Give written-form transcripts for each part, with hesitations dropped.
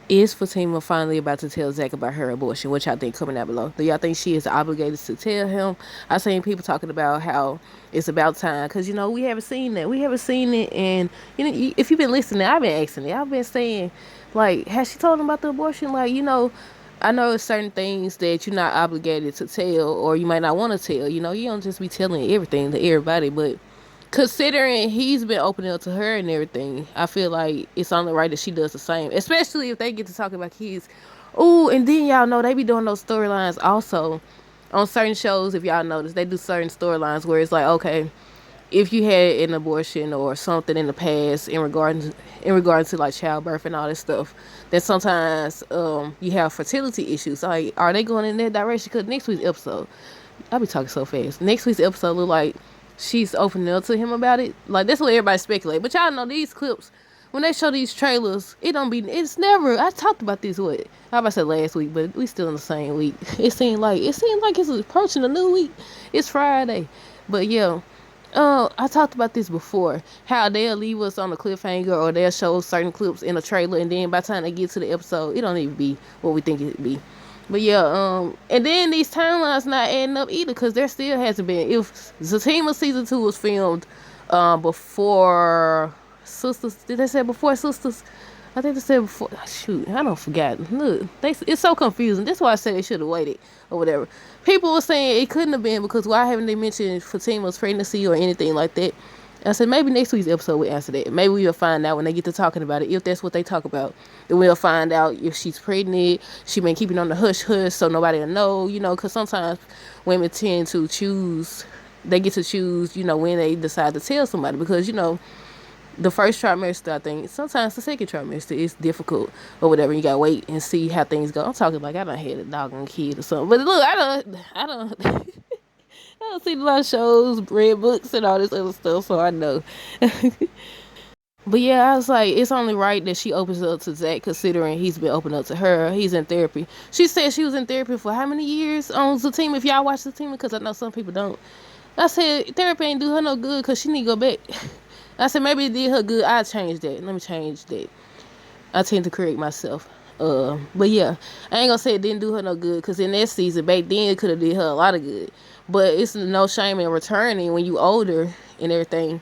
Is Fatima finally about to tell Zach about her abortion? What y'all think coming out below? Do y'all think she is obligated to tell him? I seen people talking about how it's about time because we haven't seen that. We haven't seen it, and if you've been listening, I've been asking it. I've been saying, like, has she told him about the abortion? Like, I know it's certain things that you're not obligated to tell, or you might not want to tell. You don't just be telling everything to everybody, but considering he's been opening up to her and everything, I feel like it's only right that she does the same, especially if they get to talking about kids. Ooh, and then y'all know they be doing those storylines also on certain shows. If y'all notice, they do certain storylines where it's like, okay, if you had an abortion or something in the past in regards to like childbirth and all this stuff, then sometimes you have fertility issues. Like, are they going in that direction? Because next week's episode, I'll be talking so fast. Next week's episode look like she's opening up to him about it. Like, that's what everybody speculate. But y'all know these clips, when they show these trailers, it's never, I talked about this, I about to say last week, but we still in the same week. It seems like it's approaching a new week. It's Friday. But yeah, I talked about this before. How they'll leave us on a cliffhanger, or they'll show certain clips in a trailer, and then by the time they get to the episode, it don't even be what we think it'd be. But yeah, and then these timelines not adding up either, because there still hasn't been. If Fatima season 2 was filmed, before Sistas, did they say before Sistas? I think they said before. Shoot, I don't forget. Look, it's so confusing. That's why I said they should have waited or whatever. People were saying it couldn't have been because why haven't they mentioned Fatima's pregnancy or anything like that? I said maybe next week's episode will answer that. Maybe we'll find out when they get to talking about it. If that's what they talk about, then we'll find out if she's pregnant. She been keeping on the hush hush so nobody will know. Because sometimes women tend to choose. They get to choose. When they decide to tell somebody, because the first trimester, I think sometimes the second trimester is difficult or whatever. You gotta wait and see how things go. I'm talking like I done had a doggone kid or something. But look, I don't I don't see a lot of shows, read books, and all this other stuff, so I know. But yeah, I was like, it's only right that she opens up to Zach, considering he's been open up to her. He's in therapy. She said she was in therapy for how many years on Zatima? If y'all watch Zatima, because I know some people don't. I said therapy ain't do her no good because she need to go back. I said maybe it did her good. I change that. Let me change that. I tend to correct myself. But yeah, I ain't gonna say it didn't do her no good, because in that season back then it could have did her a lot of good. But it's no shame in returning when you older and everything.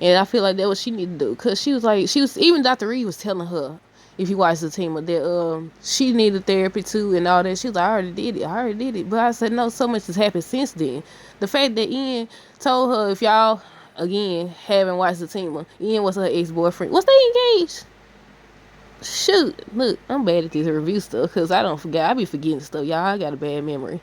And I feel like that what she need to do, because she was even Dr. Reed was telling her, if you watch the team, that she needed therapy too and all that. She was like, I already did it. But I said no, so much has happened since then. The fact that Ian told her, if y'all again haven't watched the team, Ian was her ex-boyfriend. Was they engaged? Shoot, look, I'm bad at this review stuff because I don't forget. I be forgetting stuff, y'all. I got a bad memory.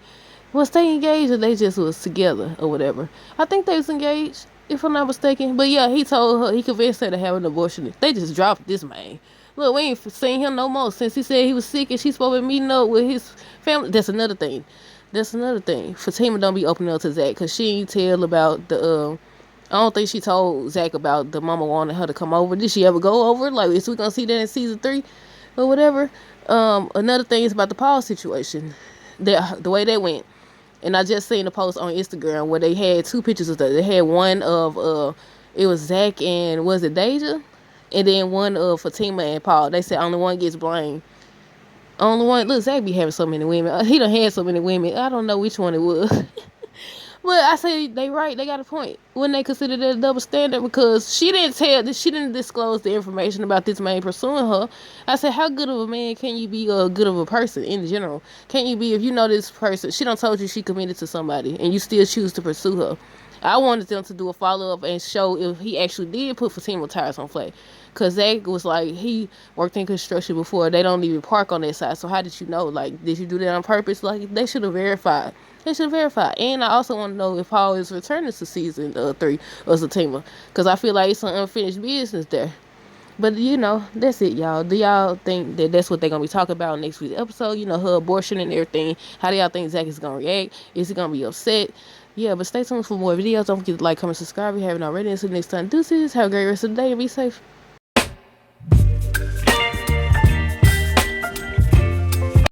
Was they engaged or they just was together or whatever? I think they was engaged, if I'm not mistaken. But yeah, he told her, he convinced her to have an abortion. They just dropped this man. Look, we ain't seen him no more since he said he was sick and she's supposed to be meeting up with his family. That's another thing. Fatima don't be opening up to Zach because she ain't tell about the I don't think she told Zach about the mama wanting her to come over. Did she ever go over? Like, is we gonna see that in season 3 or whatever? Another thing is about the Paul situation, the way that went. And I just seen a post on Instagram where they had 2 pictures of that. They had one of it was Zach and was it Deja, and then one of Fatima and Paul. They said only one gets blamed. Only one. Look, Zach be having so many women. He done had so many women. I don't know which one it was. But I say they right. They got a point when they consider that a double standard, because she didn't disclose the information about this man pursuing her. I said, how good of a man can you be, or good of a person in general can you be, if you know this person, she done told you she committed to somebody and you still choose to pursue her? I wanted them to do a follow up and show if he actually did put Fatima tires on flat. Cause Zach was like, he worked in construction before. They don't even park on that side. So how did you know? Like, did you do that on purpose? Like, they should have verified. And I also want to know if Paul is returning to season 3 of Fatima, because I feel like it's some unfinished business there. But that's it, y'all. Do y'all think that that's what they're gonna be talking about next week's episode? Her abortion and everything. How do y'all think Zach is gonna react? Is he gonna be upset? Yeah, but stay tuned for more videos. Don't forget to like, comment, subscribe if you haven't already. Until next time, deuces. Have a great rest of the day and be safe.